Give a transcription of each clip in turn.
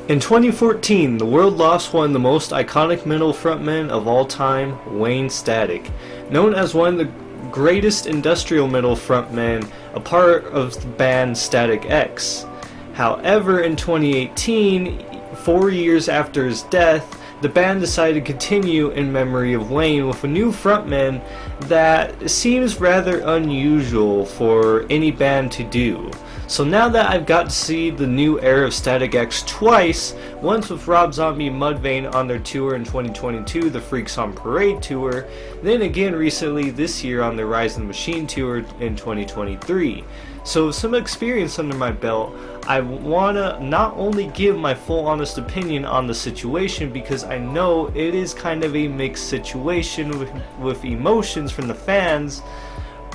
In 2014, the world lost one of the most iconic metal frontmen of all time, Wayne Static. Known as one of the greatest industrial metal frontmen, a part of the band Static X. However, in 2018, 4 years after his death, the band decided to continue in memory of Wayne with a new frontman that seems rather unusual for any band to do. So now that I've got to see the new era of Static X twice, once with Rob Zombie and Mudvayne on their tour in 2022, the Freaks on Parade tour, then again recently this year on their Rise of the Machine tour in 2023. So with some experience under my belt, I wanna not only give my full honest opinion on the situation, because I know it is kind of a mixed situation with emotions from the fans,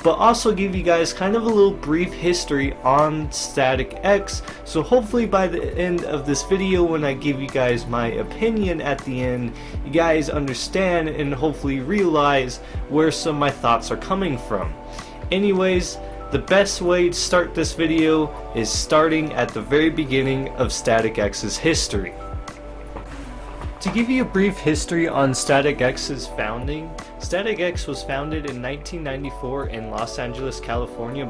but also give you guys kind of a little brief history on Static X, so hopefully by the end of this video, when I give you guys my opinion at the end, you guys understand and hopefully realize where some of my thoughts are coming from. Anyways, the best way to start this video is starting at the very beginning of Static X's history. To give you a brief history on Static X's founding, Static X was founded in 1994 in Los Angeles, California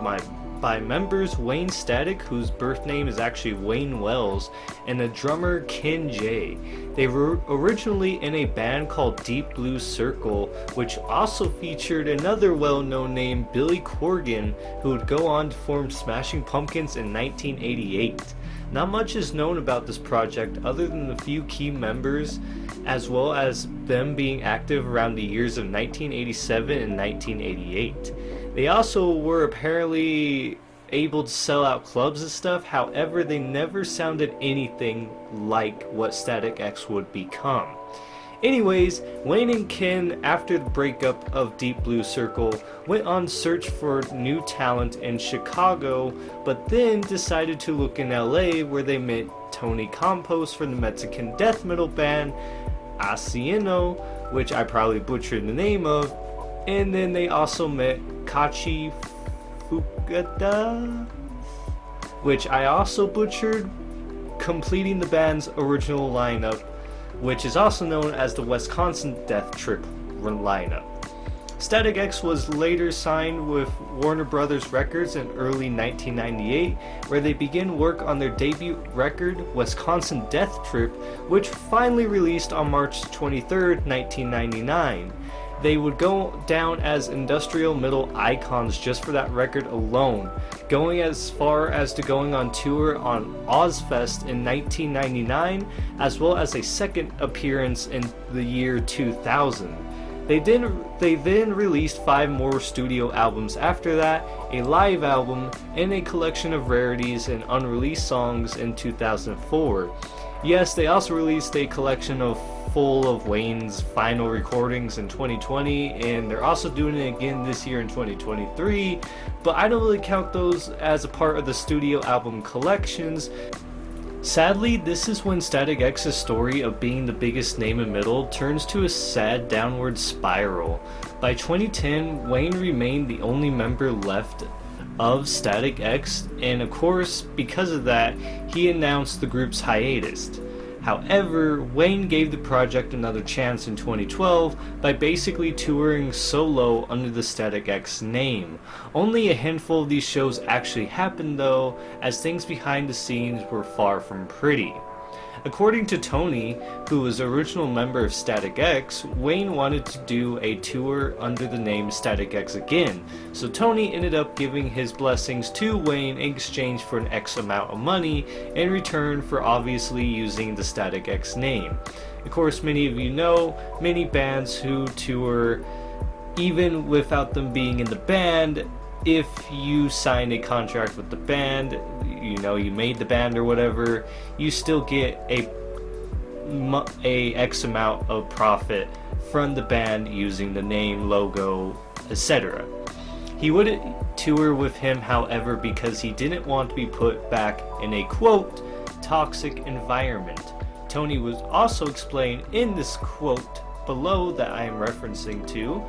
by members Wayne Static, whose birth name is actually Wayne Wells, and the drummer Ken J. They were originally in a band called Deep Blue Circle, which also featured another well-known name, Billy Corgan, who would go on to form Smashing Pumpkins in 1988. Not much is known about this project other than the few key members, as well as them being active around the years of 1987 and 1988. They also were apparently able to sell out clubs and stuff, however they never sounded anything like what Static X would become. Anyways, Wayne and Ken, after the breakup of Deep Blue Circle, went on search for new talent in Chicago, but then decided to look in LA, where they met Tony Campos from the Mexican death metal band Asesino, which I probably butchered the name of, and then they also met Kachi Fukada, which I also butchered, completing the band's original lineup, which is also known as the Wisconsin Death Trip lineup. Static X was later signed with Warner Brothers Records in early 1998, where they began work on their debut record, Wisconsin Death Trip, which finally released on March 23, 1999. They would go down as industrial metal icons just for that record alone, going as far as to going on tour on Ozfest in 1999, as well as a second appearance in the year 2000. They then released 5 more studio albums after that, a live album, and a collection of rarities and unreleased songs in 2004. Yes, they also released a collection full of Wayne's final recordings in 2020, and they're also doing it again this year in 2023, but I don't really count those as a part of the studio album collections. Sadly, this is when Static X's story of being the biggest name in metal turns to a sad downward spiral. By 2010, Wayne remained the only member left of Static X, and of course, because of that, he announced the group's hiatus. However, Wayne gave the project another chance in 2012 by basically touring solo under the Static X name. Only a handful of these shows actually happened though, as things behind the scenes were far from pretty. According to Tony, who was the original member of Static X, Wayne wanted to do a tour under the name Static X again, so Tony ended up giving his blessings to Wayne in exchange for an X amount of money in return for obviously using the Static X name. Of course, many of you know, many bands who tour even without them being in the band, if you sign a contract with the band, you know, you made the band or whatever, you still get a X amount of profit from the band using the name, logo, etc. He wouldn't tour with him, however, because he didn't want to be put back in a quote toxic environment. Tony was also explained in this quote below that I am referencing to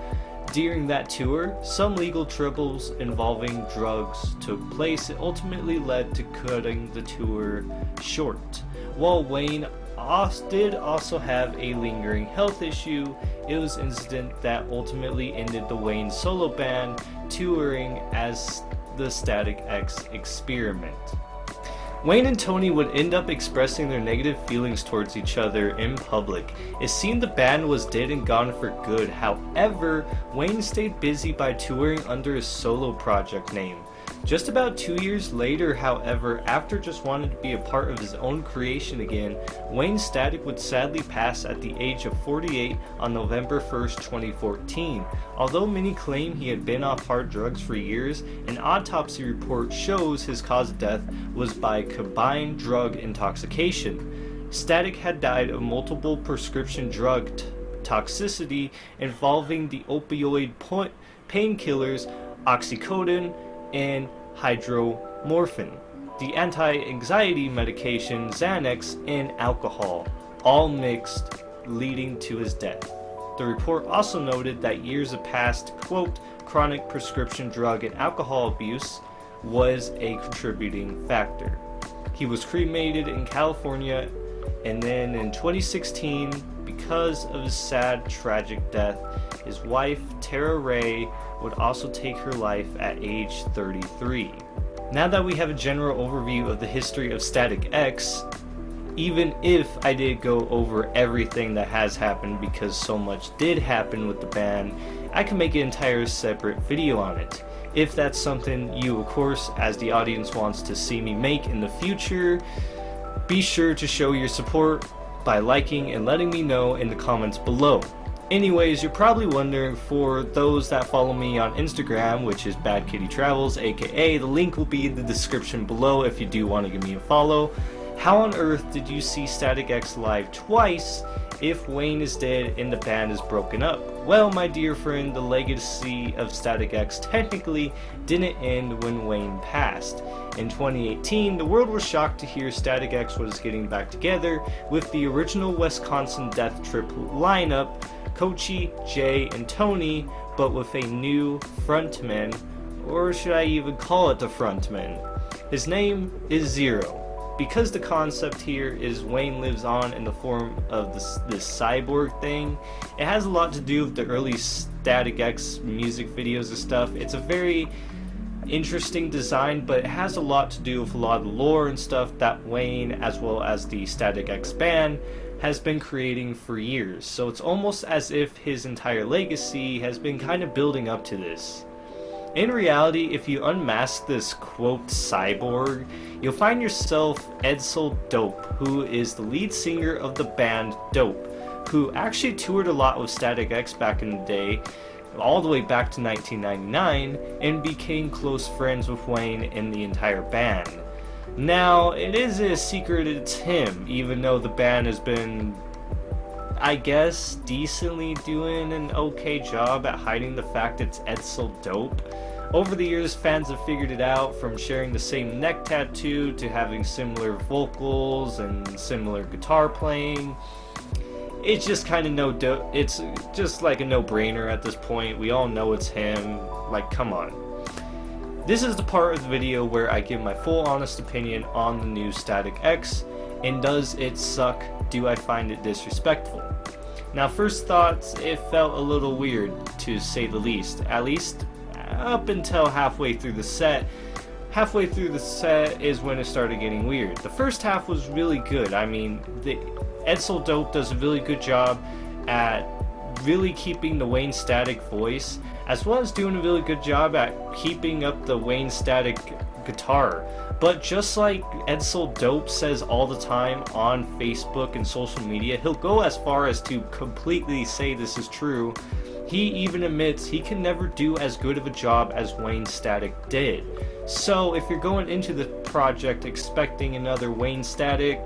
During that tour, some legal troubles involving drugs took place. It ultimately led to cutting the tour short. While Wayne did also have a lingering health issue, it was an incident that ultimately ended the Wayne solo band touring as the Static X Experiment. Wayne and Tony would end up expressing their negative feelings towards each other in public. It seemed the band was dead and gone for good. However, Wayne stayed busy by touring under his solo project name. Just about 2 years later, however, after just wanting to be a part of his own creation again, Wayne Static would sadly pass at the age of 48 on November 1st, 2014. Although many claim he had been off hard drugs for years, an autopsy report shows his cause of death was by combined drug intoxication. Static had died of multiple prescription drug toxicity involving the opioid painkillers oxycodone and hydromorphine, the anti-anxiety medication Xanax, and alcohol, all mixed, leading to his death. The report also noted that years of past, quote, chronic prescription drug and alcohol abuse was a contributing factor. He was cremated in California, and then in 2016, because of his sad, tragic death, his wife, Tara Ray, would also take her life at age 33. Now that we have a general overview of the history of Static X, even if I did go over everything that has happened because so much did happen with the band, I can make an entire separate video on it. If that's something you, of course, as the audience wants to see me make in the future, be sure to show your support by liking and letting me know in the comments below. Anyways, you're probably wondering, for those that follow me on Instagram, which is Bad Kitty Travels, aka the link will be in the description below if you do want to give me a follow. How on earth did you see Static X live twice if Wayne is dead and the band is broken up? Well, my dear friend, the legacy of Static X technically didn't end when Wayne passed. In 2018, the world was shocked to hear Static X was getting back together with the original Wisconsin Death Trip lineup, Kochi, Jay, and Tony, but with a new frontman, or should I even call it the frontman? His name is Zero. Because the concept here is Wayne lives on in the form of this cyborg thing, it has a lot to do with the early Static X music videos and stuff. It's a very interesting design, but it has a lot to do with a lot of the lore and stuff that Wayne, as well as the Static X band, has been creating for years. So it's almost as if his entire legacy has been kind of building up to this. In reality, if you unmask this quote cyborg, you'll find yourself Edsel Dope, who is the lead singer of the band Dope, who actually toured a lot with Static X back in the day, all the way back to 1999, and became close friends with Wayne and the entire band. Now, it is a secret it's him, even though the band has been, I guess, decently doing an okay job at hiding the fact it's Edsel Dope. Over the years, fans have figured it out, from sharing the same neck tattoo to having similar vocals and similar guitar playing. It's just kind of it's just like a no-brainer at this point. We all know it's him. Like, come on. This is the part of the video where I give my full honest opinion on the new Static X, and does it suck? Do I find it disrespectful? Now, first thoughts, it felt a little weird, to say the least. At least up until halfway through the set. Halfway through the set is when it started getting weird. The first half was really good. I mean, Edsel Dope does a really good job at really keeping the Wayne Static voice, as well as doing a really good job at keeping up the Wayne Static guitar. But just like Edsel Dope says all the time on Facebook and social media, he'll go as far as to completely say this is true. He even admits he can never do as good of a job as Wayne Static did. So if you're going into the project expecting another Wayne Static,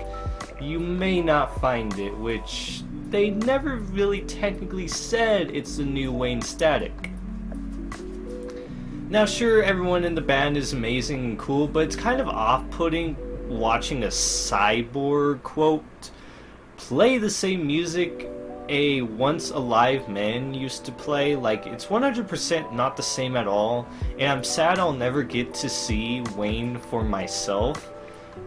you may not find it, which they never really technically said it's the new Wayne Static. Now sure, everyone in the band is amazing and cool, but it's kind of off-putting watching a cyborg, quote, play the same music a once alive man used to play. Like, it's 100% not the same at all, and I'm sad I'll never get to see Wayne for myself.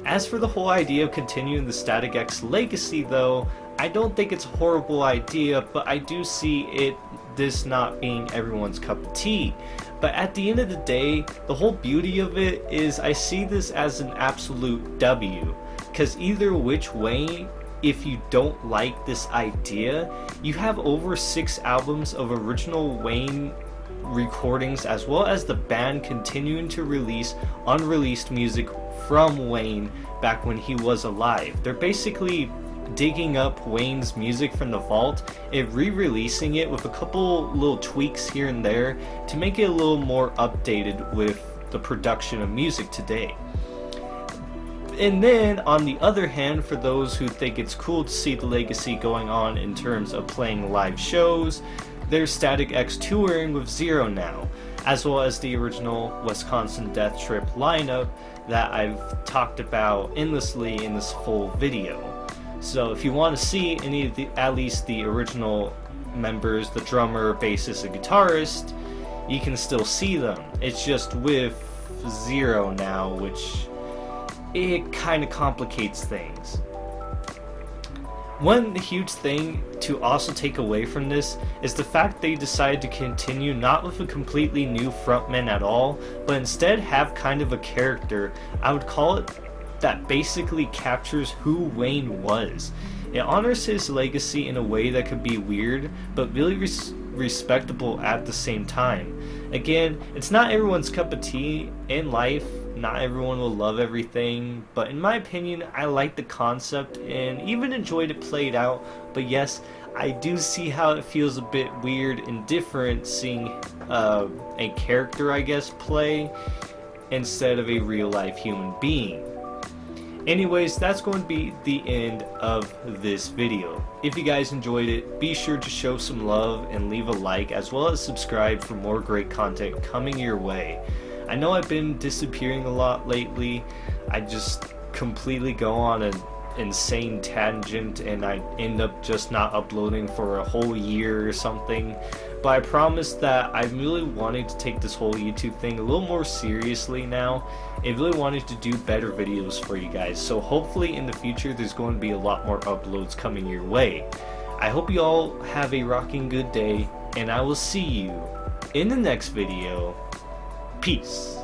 As for the whole idea of continuing the Static X legacy though, I don't think it's a horrible idea, but I do see this not being everyone's cup of tea. But at the end of the day, the whole beauty of it is I see this as an absolute W, because either which way, if you don't like this idea, you have over 6 albums of original Wayne recordings, as well as the band continuing to release unreleased music from Wayne back when he was alive. They're basically digging up Wayne's music from the vault and re-releasing it with a couple little tweaks here and there to make it a little more updated with the production of music today. And then on the other hand, for those who think it's cool to see the legacy going on in terms of playing live shows, there's Static X touring with Zero now, as well as the original Wisconsin Death Trip lineup that I've talked about endlessly in this full video. So if you want to see any of at least the original members, the drummer, bassist, and guitarist, you can still see them. It's just with Zero now, which it kind of complicates things. One huge thing to also take away from this is the fact they decided to continue not with a completely new frontman at all, but instead have kind of a character, I would call it, that basically captures who Wayne was. It honors his legacy in a way that could be weird, but really respectable at the same time. Again, it's not everyone's cup of tea in life. Not everyone will love everything, but in my opinion, I like the concept and even enjoyed it played out. But yes, I do see how it feels a bit weird and different seeing a character, I guess, play instead of a real life human being. Anyways, that's going to be the end of this video. If you guys enjoyed it, be sure to show some love and leave a like, as well as subscribe for more great content coming your way. I know I've been disappearing a lot lately. I just completely go on an insane tangent and I end up just not uploading for a whole year or something. But I promise that I'm really wanting to take this whole YouTube thing a little more seriously now and really wanted to do better videos for you guys. So hopefully in the future there's going to be a lot more uploads coming your way. I hope you all have a rocking good day, and I will see you in the next video. Peace.